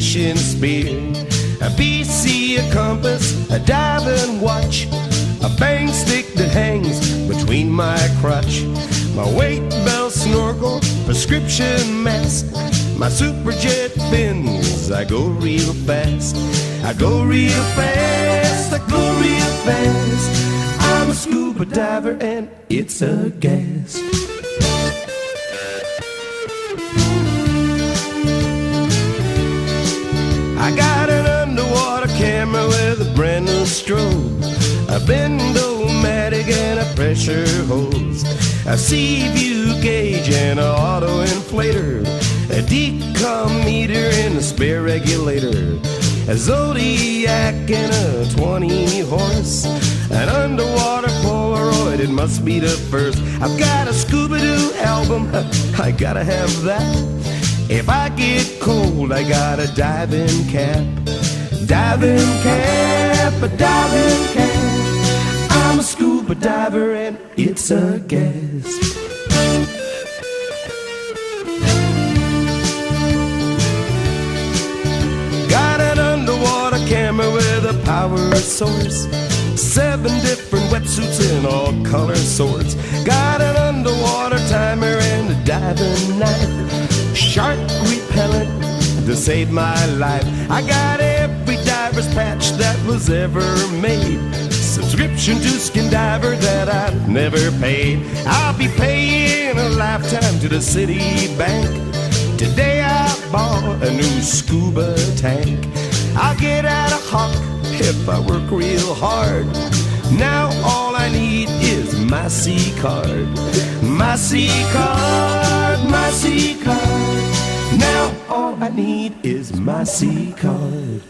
fishing spear, a BC, a compass, a diving watch, a bang stick that hangs between my crotch, my weight belt, snorkel, prescription mask, my superjet fins. I go real fast, I go real fast, I go real fast. I'm a scuba diver and it's a gas. I got an underwater camera with a brand new strobe, a Bend-O-Matic and a pressure hose, a sea view gauge and an auto inflator, a decom meter and a spare regulator, a Zodiac and a 20 horse, an underwater Polaroid, it must be the first. I've got a Scooby-Doo album, I gotta have that. If I get cold, I got a diving cap. Diving cap, a diving cap. I'm a scuba diver and it's a gas. Got an underwater camera with a power source, 7 different wetsuits in all color sorts. Got an underwater timer and a diving knife, shark repellent to save my life. I got every diver's patch that was ever made, subscription to Skin Diver that I never paid. I'll be paying a lifetime to the city bank. Today I bought a new scuba tank. I'll get out of Hawk if I work real hard. Now all I need is my C card. My C card, my C card. Now all I need is my C card.